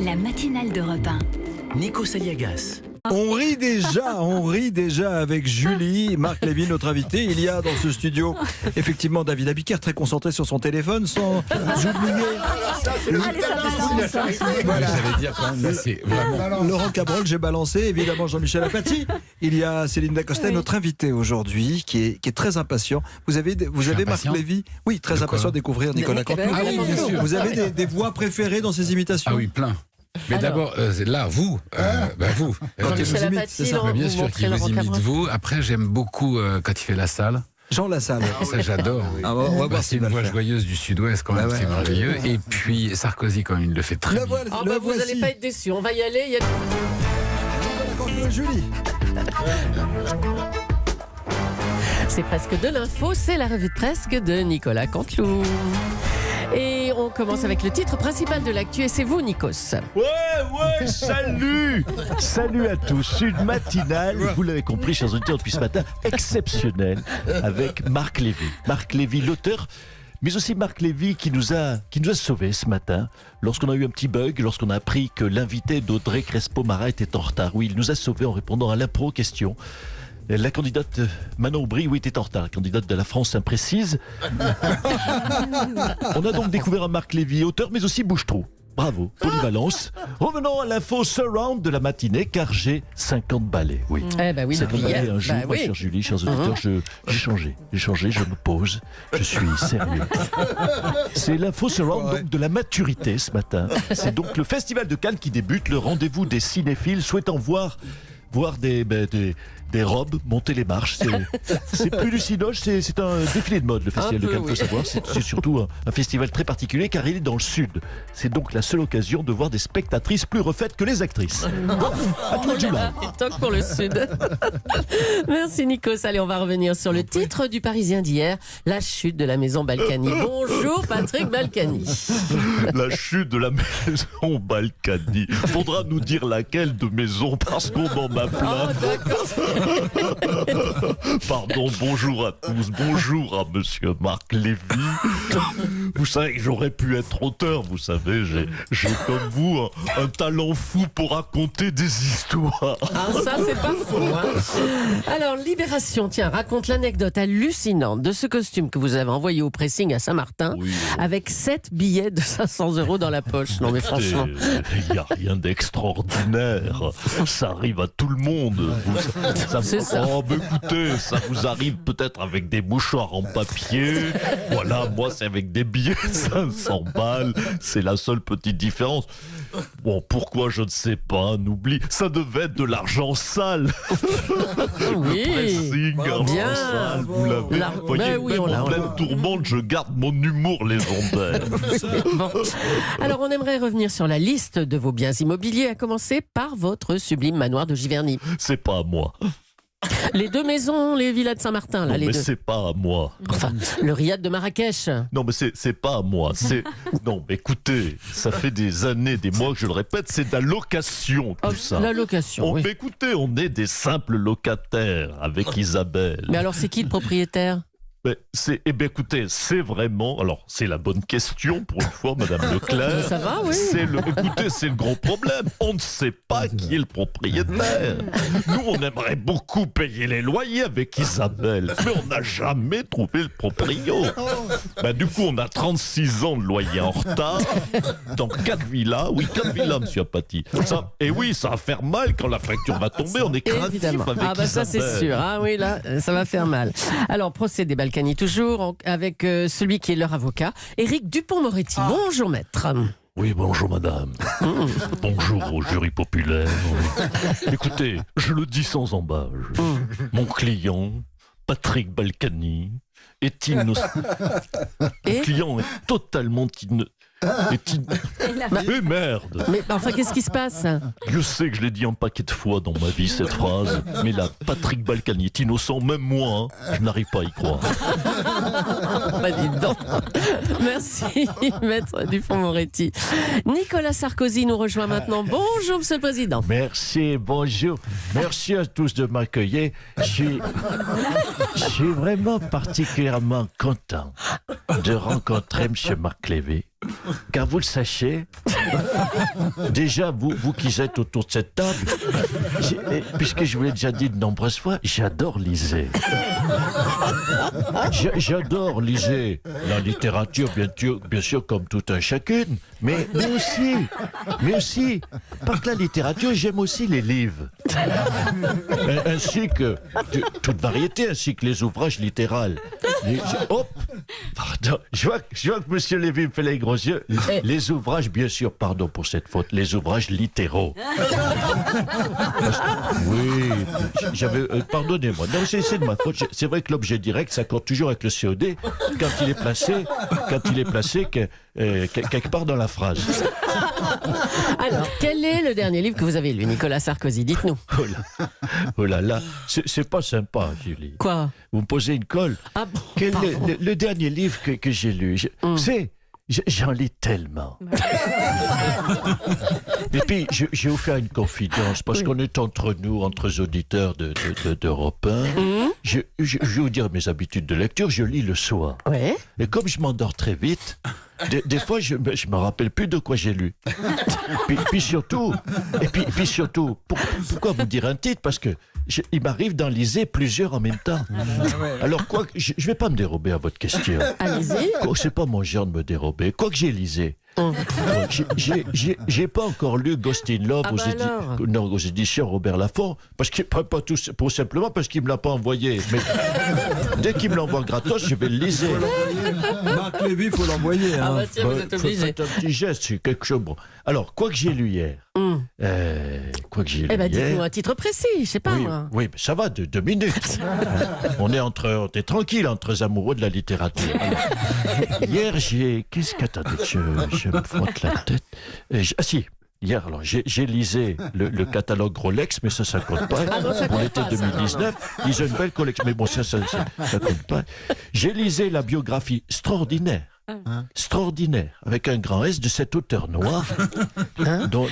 La matinale d'Europe 1. Nikos Aliagas. On rit déjà avec Julie. Marc Lévy, notre invité. Il y a dans ce studio, effectivement, David Abiker, très concentré sur son téléphone, sans oublier. Allez, ça balance. Voilà. J'allais dire quand même, là, c'est vraiment... Laurent Cabrol, j'ai balancé. Évidemment, Jean-Michel Apathy. Il y a Céline Dacosta, notre invité aujourd'hui, qui est très impatient. Vous avez Marc Lévy. Oui, très impatient de découvrir Nicolas Canteloup. Ah oui, bien sûr. Vous avez des voix préférées dans ses imitations? Ah oui, plein. Mais d'abord, là, vous. Vous. Jean-Michel Apathy, Mais bien sûr qu'il vous imite, vous. Après, j'aime beaucoup quand il fait la salle. Jean Lassalle. Ça, j'adore. Ah, on va voir C'est une voix joyeuse du Sud-Ouest, quand même, c'est merveilleux. Et puis, Sarkozy, quand même, il le fait très bien. Vous n'allez pas être déçus, on va y aller. Julie. C'est presque de l'info, c'est la revue de presse de Nicolas Canteloup. Et on commence avec le titre principal de l'actu, et c'est vous, Nikos. Ouais, salut. Salut à tous. Une matinale, vous l'avez compris, chers auditeurs, depuis ce matin, exceptionnelle, avec Marc Lévy. Marc Lévy, l'auteur, mais aussi Marc Lévy qui nous a sauvés ce matin, lorsqu'on a eu un petit bug, lorsqu'on a appris que l'invité d'Audrey Crespo-Mara était en retard. Oui, il nous a sauvés en répondant à l'impro-question. La candidate Manon Aubry, oui, était en retard, candidate de la France imprécise. On a donc découvert un Marc Lévy, auteur, mais aussi bouche-trou. Bravo, polyvalence. Revenons à l'info surround de la matinée, car j'ai 50 balais. Oui, 50 balais un jour, ma chère Julie, chers auditeurs, j'ai changé, je me pose, je suis sérieux. C'est l'info surround donc, de la maturité ce matin. C'est donc le Festival de Cannes qui débute, le rendez-vous des cinéphiles souhaitant voir des robes monter les marches. C'est plus du cinoche, c'est un défilé de mode, le Festival de Cannes, il faut savoir. C'est surtout un festival très particulier car il est dans le sud. C'est donc la seule occasion de voir des spectatrices plus refaites que les actrices. À toi, Julie. Toc pour le sud. Merci, Nikos. Allez, on va revenir sur le titre du Parisien d'hier, la chute de la maison Balkany. Bonjour, Patrick Balkany. La chute de la maison Balkany. Faudra nous dire laquelle de maison parce qu'on en a plein. Pardon, bonjour à tous, bonjour à monsieur Marc Lévy. Vous savez, j'aurais pu être auteur, vous savez, j'ai comme vous un talent fou pour raconter des histoires. Ah, ça, c'est pas faux, hein. Alors, Libération, tiens, raconte l'anecdote hallucinante de ce costume que vous avez envoyé au pressing à Saint-Martin, avec 7 billets de 500 € dans la poche. Non, mais franchement. Il n'y a rien d'extraordinaire. Ça arrive à tout le monde. C'est ça. Oh, mais écoutez, ça vous arrive peut-être avec des mouchoirs en papier. Voilà, moi, c'est avec des billets de 500 balles. C'est la seule petite différence. Bon, pourquoi, je ne sais pas, on oublie. Ça devait être de l'argent sale. Oui, pressing, bien. Sale, vous l'avez. Voyez, oui, même en pleine tourmente, je garde mon humour légendaire. Bon. Alors, on aimerait revenir sur la liste de vos biens immobiliers, à commencer par votre sublime manoir de Giverny. C'est pas à moi. Les 2 maisons, les villas de Saint-Martin, là, Non, les mais 2. c'est pas à moi. Enfin, le riad de Marrakech. Non, mais c'est pas à moi. Non, mais écoutez, ça fait des années, des mois que je le répète, c'est de la location, tout ça. La location, oui. Mais écoutez, on est des simples locataires avec Isabelle. Mais alors, c'est qui le propriétaire ? Écoutez, c'est vraiment... Alors, c'est la bonne question, pour une fois, Madame Leclerc. Ça va, oui. Écoutez, c'est le gros problème. On ne sait pas qui est le propriétaire. Nous, on aimerait beaucoup payer les loyers avec Isabelle, mais on n'a jamais trouvé le proprio. Du coup, on a 36 ans de loyer en retard, dans 4 villas. Oui, 4 villas, monsieur Apathy. Et oui, ça va faire mal quand la facture va tomber. On est craintif Évidemment. avec Isabelle. Ça, c'est sûr. Ah oui, là, ça va faire mal. Alors, procédé Balkany toujours, avec celui qui est leur avocat, Éric Dupond-Moretti. Bonjour, maître. Oui, bonjour madame. Bonjour au jury populaire. Écoutez, je le dis sans embâche. Mon client, Patrick Balkany, est innocent. Mon client est totalement Mais merde! Mais enfin, qu'est-ce qui se passe? Je sais que je l'ai dit un paquet de fois dans ma vie, cette phrase, mais là, Patrick Balkany est innocent, même moi, je n'arrive pas à y croire. Dis donc. Merci, maître Dupond-Moretti. Nicolas Sarkozy nous rejoint maintenant. Bonjour, monsieur le président. Merci, bonjour. Merci à tous de m'accueillir. Je suis vraiment particulièrement content de rencontrer monsieur Marc Lévy. Car vous le sachez, Déjà, vous qui êtes autour de cette table, puisque je vous l'ai déjà dit de nombreuses fois, j'adore liser. J'adore liser la littérature, bien sûr, comme tout un chacune, mais aussi, par la littérature, j'aime aussi les livres. Ainsi que toute variété, ainsi que les ouvrages littéraux. Pardon, je vois que M. Lévy me fait les gros yeux. Les ouvrages, bien sûr, pardon pour cette faute, les ouvrages littéraux. Oui, pardonnez-moi, non, c'est de ma faute. C'est vrai que l'objet direct s'accorde toujours avec le COD quand il est placé quelque part dans la phrase. Alors, quel est le dernier livre que vous avez lu, Nicolas Sarkozy? Dites-nous. Oh là là, c'est pas sympa, Julie. Quoi? Vous me posez une colle. Ah bon, le dernier livre que j'ai lu, j'en lis tellement. Et puis, je vais vous faire une confidence, parce qu'on est entre nous, entre auditeurs d'Europe 1. Je vais vous dire mes habitudes de lecture, je lis le soir. Ouais. Et comme je m'endors très vite, des fois, je me rappelle plus de quoi j'ai lu. Puis surtout, pourquoi vous dire un titre? Parce que il m'arrive d'en liser plusieurs en même temps. Alors, je ne vais pas me dérober à votre question. Allez-y. C'est pas mon genre de me dérober. Quoi que j'ai lisé. J'ai pas encore lu Ghost in Love aux éditions Robert Laffont, parce que pour simplement parce qu'il me l'a pas envoyé. Mais dès qu'il me l'envoie gratos, je vais le liser. Marc Lévy, il faut l'envoyer. Ah bah tiens, vous êtes obligé. Faites un petit geste, c'est quelque chose. Bon. Alors, quoi que j'ai lu hier. Dites-nous un titre précis, je sais pas moi. Oui, mais ça va, 2 minutes. On est tranquille entre amoureux de la littérature. Alors, hier, attendez, je me frotte la tête. Hier, alors, j'ai lisé le catalogue Rolex, mais ça compte pas. Pour l'été 2019, ils ont une belle collection. Mais bon, ça compte pas. J'ai lisé la biographie extraordinaire, avec un grand S de cet auteur noir, dont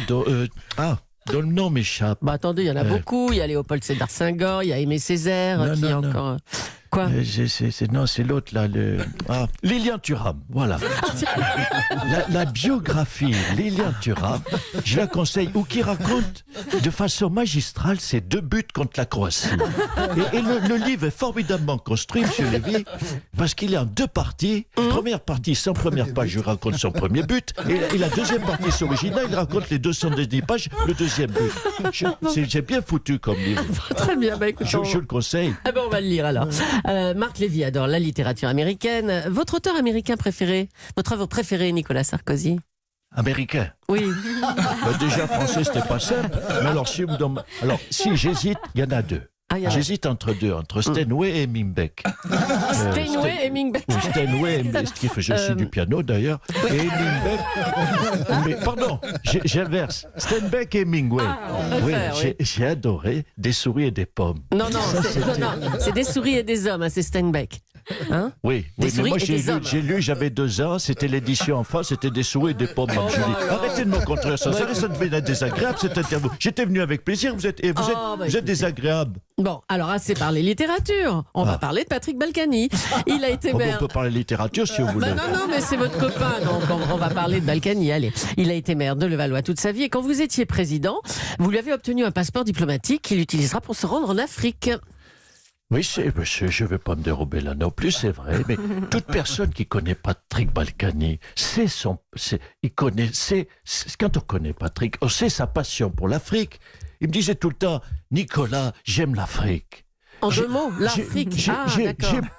le nom m'échappe. Bah attendez, il y en a beaucoup. Il y a Léopold Sédar Senghor, il y a Aimé Césaire, encore... Quoi? C'est l'autre là, Lilian Thuram, voilà. la biographie Lilian Thuram, je la conseille, ou qui raconte de façon magistrale ses 2 buts contre la Croatie. Et le livre est formidablement construit, M. Lévy, parce qu'il est en 2 parties. Première partie, sans première page, je raconte son premier but, et la deuxième partie, c'est original, il raconte les 210 pages, le deuxième but. J'ai bien foutu comme livre. Très bien, écoute, je le conseille. Ah ben on va le lire alors. Marc Lévy adore la littérature américaine. Votre auteur américain préféré? Votre œuvre préférée, Nicolas Sarkozy? Américain? Oui. Déjà, français, c'était pas simple. Mais alors, si j'hésite, il y en a 2. J'hésite entre Steinway et Hemingway. Steinway et Hemingway. Steinway, qui fait aussi du piano d'ailleurs. Et Hemingway. Mais pardon, j'inverse. Steinbeck et Hemingway. J'ai adoré Des souris et des pommes. Non, c'est Des souris et des hommes, c'est Steinbeck. Hein? Oui, mais moi j'ai lu, j'avais 2 ans, c'était l'édition en face, c'était Des souris et des pommes. Arrêtez de me contrer ça devait être désagréable cette interview. J'étais venu avec plaisir, vous êtes désagréable. Bon, alors assez parlé littérature. On va parler de Patrick Balkany. Il a été maire. On peut parler littérature si vous voulez. Non, mais c'est votre copain, donc on va parler de Balkany. Allez, il a été maire de Levallois toute sa vie et quand vous étiez président, vous lui avez obtenu un passeport diplomatique qu'il utilisera pour se rendre en Afrique. Oui, je ne vais pas me dérober là non plus, c'est vrai, mais toute personne qui connaît Patrick Balkany, quand on connaît Patrick, on sait sa passion pour l'Afrique. Il me disait tout le temps, Nicolas, j'aime l'Afrique. En 2 mots, l'Afrique.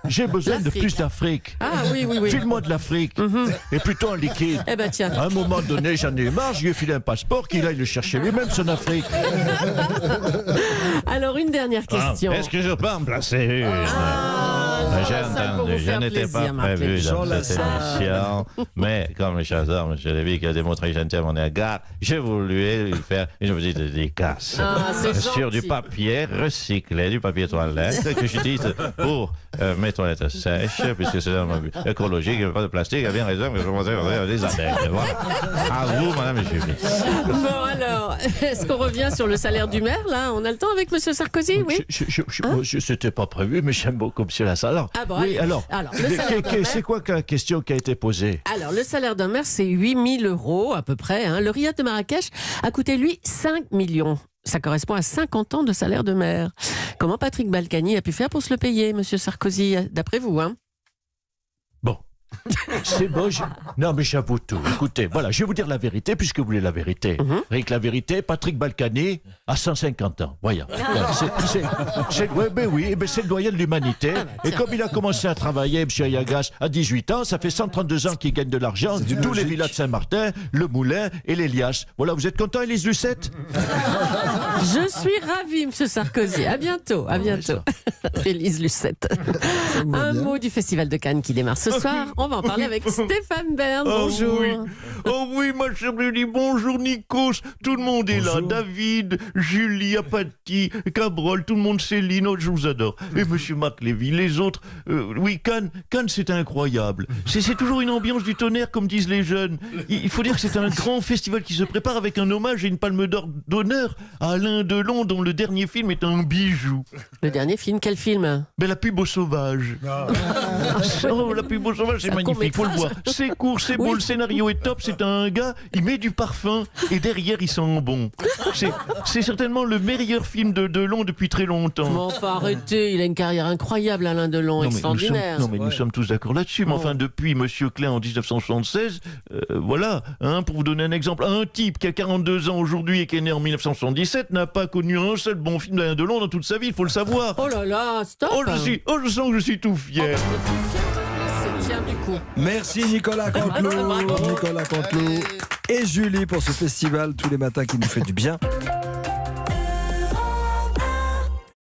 J'ai besoin de plus d'Afrique. Ah oui. File-moi de l'Afrique. Et plutôt en liquide. Eh ben tiens. À un moment donné, j'en ai eu marre, je lui ai filé un passeport qu'il aille le chercher lui-même, son Afrique. Alors, une dernière question. Est-ce que je peux en placer une? Je n'étais pas prévu dans cette émission, mais comme le chasseur, M. Lévy, qui a démontré gentil à mon égard, j'ai voulu lui faire une petite dédicace sur du papier recyclé, du papier toilette, que j'utilise pour mes toilettes sèches, puisque c'est écologique, il n'y a pas de plastique, il y a bien raison, mais je commence à faire des abeilles. Voilà. À vous, madame Julie. Bon, alors, est-ce qu'on revient sur le salaire du maire, là? On a le temps avec M. Sarkozy, oui? C'était pas prévu, mais j'aime beaucoup M. Lassalle. Alors, c'est quoi la question qui a été posée? Alors, le salaire d'un maire, c'est 8 000 € à peu près. Hein. Le riad de Marrakech a coûté, lui, 5 millions. Ça correspond à 50 ans de salaire de maire. Comment Patrick Balkany a pu faire pour se le payer, monsieur Sarkozy, d'après vous, hein? Bon. C'est bon. Non, mais j'avoue tout. Écoutez, voilà, je vais vous dire la vérité, puisque vous voulez la vérité. Avec la vérité, Patrick Balkany a 150 ans. Voyons. C'est le doyen de l'humanité. Et comme il a commencé à travailler, M. Ayagas, à 18 ans, ça fait 132 ans qu'il gagne de l'argent. Tous les villas de Saint-Martin, le Moulin et l'Elias. Voilà, vous êtes content, Élise Lucette? Je suis ravie, M. Sarkozy. À bientôt. À bientôt. Élise Lucette. Un mot du Festival de Cannes qui démarre ce soir. On va en parler avec Stéphane Bern. Bonjour. Oh oui, ma chère Julie. Bonjour, Nikos. Tout le monde est là. David, Julie, Apathy, Cabrol, tout le monde, Céline. Oh, je vous adore. Et monsieur Marc Lévy, les autres. Oui, Cannes, c'est incroyable. C'est toujours une ambiance du tonnerre, comme disent les jeunes. Il faut dire que c'est un grand festival qui se prépare avec un hommage et une palme d'or d'honneur à Alain Delon, dont le dernier film est un bijou. Le dernier film, quel film? La pub au sauvage. Oh, la pub au sauvage, c'est magnifique, faut le voir. C'est court, c'est beau, le scénario est top. C'est un gars, il met du parfum et derrière il sent bon. C'est certainement le meilleur film de Delon depuis très longtemps. Mais enfin, arrêtez, il a une carrière incroyable, Alain Delon, extraordinaire. Nous sommes tous d'accord là-dessus. Mais enfin, depuis Monsieur Klein en 1976, voilà, hein, pour vous donner un exemple, un type qui a 42 ans aujourd'hui et qui est né en 1977 n'a pas connu un seul bon film d'Alain Delon dans toute sa vie, il faut le savoir. Oh là là, stop. Je sens que je suis tout fier. Du coup. Merci Nicolas Canteloup, et Julie pour ce festival tous les matins qui nous fait du bien.